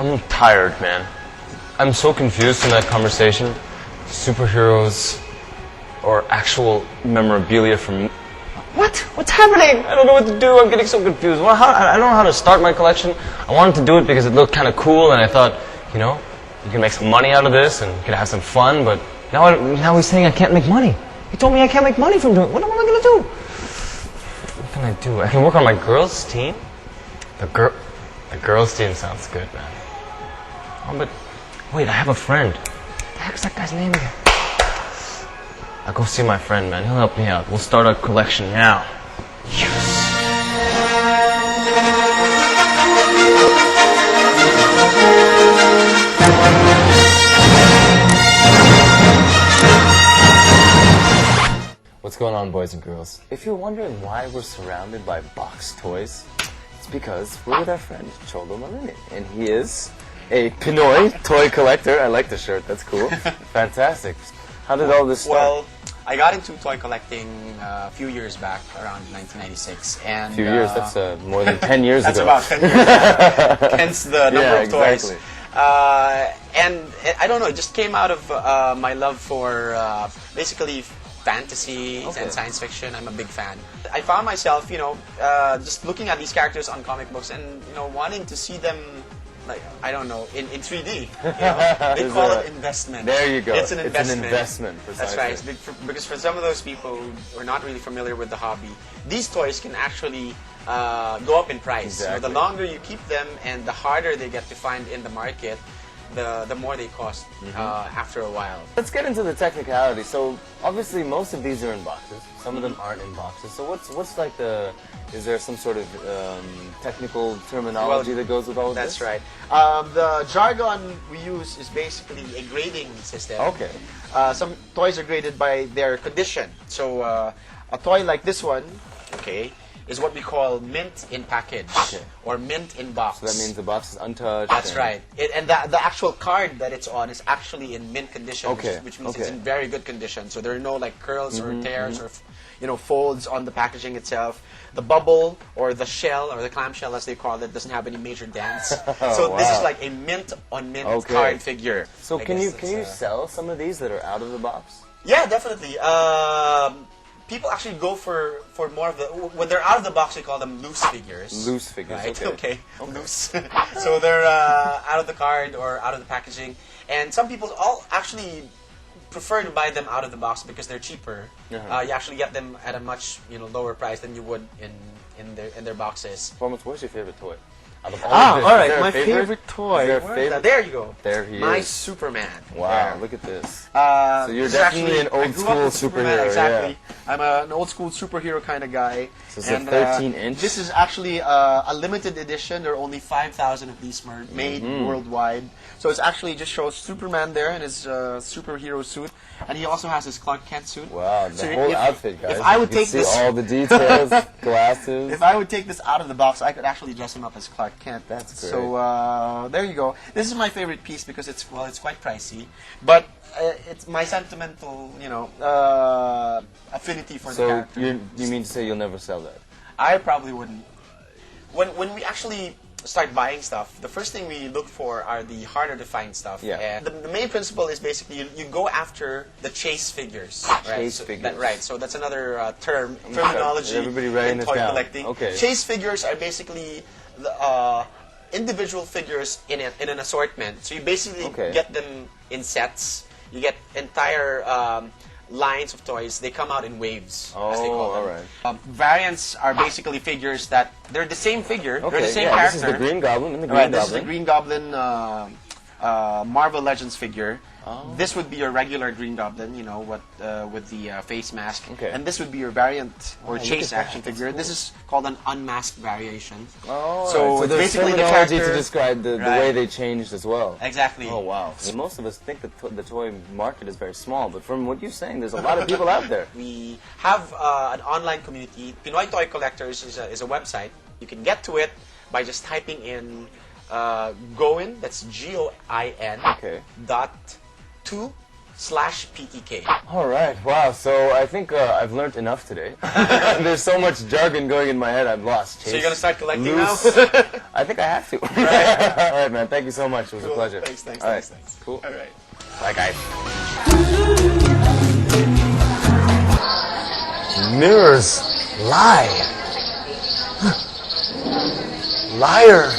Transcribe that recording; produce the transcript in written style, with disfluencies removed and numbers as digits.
I'm tired, man. I'm so confused in that conversation. Superheroes or actual memorabilia from... What? What's happening? I don't know what to do. I'm getting so confused. I don't know how to start my collection. I wanted to do it because it looked kind of cool, and I thought, you know, you can make some money out of this, and you can have some fun, but now he's saying I can't make money. He told me I can't make money from doing it. What am I going to do? What can I do? I can work on my girls' team. The girls' team sounds good, man. Oh, but wait, I have a friend. What the heck's that guy's name again? I'll go see my friend, man. He'll help me out. We'll start our collection now. Yes. What's going on, boys and girls? If you're wondering why we're surrounded by box toys, it's because we're with our friend Cholo Malillin, and he is a Pinoy toy collector. I like the shirt. That's cool. Fantastic. How did all this start? Well, I got into toy collecting a few years back, around 1996. And, a few years? That's more than 10 years that's ago. That's about 10 years ago. Hence the number of toys. Exactly. And I don't know, it just came out of my love for basically fantasy and science fiction. I'm a big fan. I found myself, just looking at these characters on comic books and, wanting to see them, like, I don't know, in 3D. They call it investment. There you go. It's an investment. It's an investment, precisely. That's right. Because for some of those people who are not really familiar with the hobby, these toys can actually go up in price. Exactly. The longer you keep them and the harder they get to find in the market, the more they cost after a while. Let's get into the technicality. So obviously most of these are in boxes. Some of them aren't in boxes. So what's like is there some sort of technical terminology that goes with all of this? this? That's right. The jargon we use is basically a grading system. Okay. Some toys are graded by their condition. So a toy like this one, is what we call mint in package or mint in box. So that means the box is untouched. That's right. And the actual card that it's on is actually in mint condition, which means it's in very good condition. So there are no like curls or tears or folds on the packaging itself. The bubble or the shell or the clamshell, as they call it, doesn't have any major dents. So this is like a mint on mint card figure. So can you sell some of these that are out of the box? Yeah, definitely. People actually go for more of the... When they're out of the box, we call them loose figures. Loose figures, right? Okay. Loose. So they're out of the card or out of the packaging. And some people actually prefer to buy them out of the box because they're cheaper. You actually get them at a much lower price than you would in their boxes. What's your favorite toy? All right. My favorite toy. There you go. There he is. My Superman. Wow, look at this. So you're definitely an old school superhero. Exactly. Yeah. I'm an old school superhero kind of guy. So it's a 13-inch. This is actually a limited edition. There are only 5,000 of these made worldwide. So it actually just shows Superman there in his superhero suit, and he also has his Clark Kent suit. Wow, the whole outfit, guys. If I would take this, all the details, glasses. If I would take this out of the box, I could actually dress him up as Clark Kent. That's great. So there you go. This is my favorite piece because it's quite pricey, but it's my sentimental, affinity for the character. So you mean to say you'll never sell that? I probably wouldn't. When we actually start buying stuff, the first thing we look for are the harder to find stuff. Yeah. And the main principle is basically you go after the chase figures. Chase figures. Right. So that's another terminology Everybody writing in this toy down. collecting. Okay. Chase figures are basically the individual figures in an assortment. So you basically get them in sets. You get entire lines of toys. They come out in waves, as they call them. All right. Variants are basically figures that they're the same figure, they're the same character. This is the Green Goblin and the Green Goblin. This is the Green Goblin Marvel Legends figure. This would be your regular Green Goblin, with the face mask. And this would be your variant or chase action figure. Cool. This is called an unmasked variation. So it's basically the character to describe the way they changed as well. Exactly. Oh, wow. So most of us think that the toy market is very small, but from what you're saying, there's a lot of people out there. We have an online community. Pinoy Toy Collectors is a website. You can get to it by just typing in Goin, that's Goin, dot /PTK. All right. Wow. So I think I've learned enough today. There's so much jargon going in my head. I'm lost. So you're gonna start collecting loose. now? I think I have to. Right. All right, man. Thank you so much. It was a pleasure. Thanks. All right. Thanks. Cool. All right. Bye, guys. Mirrors lie. Liar.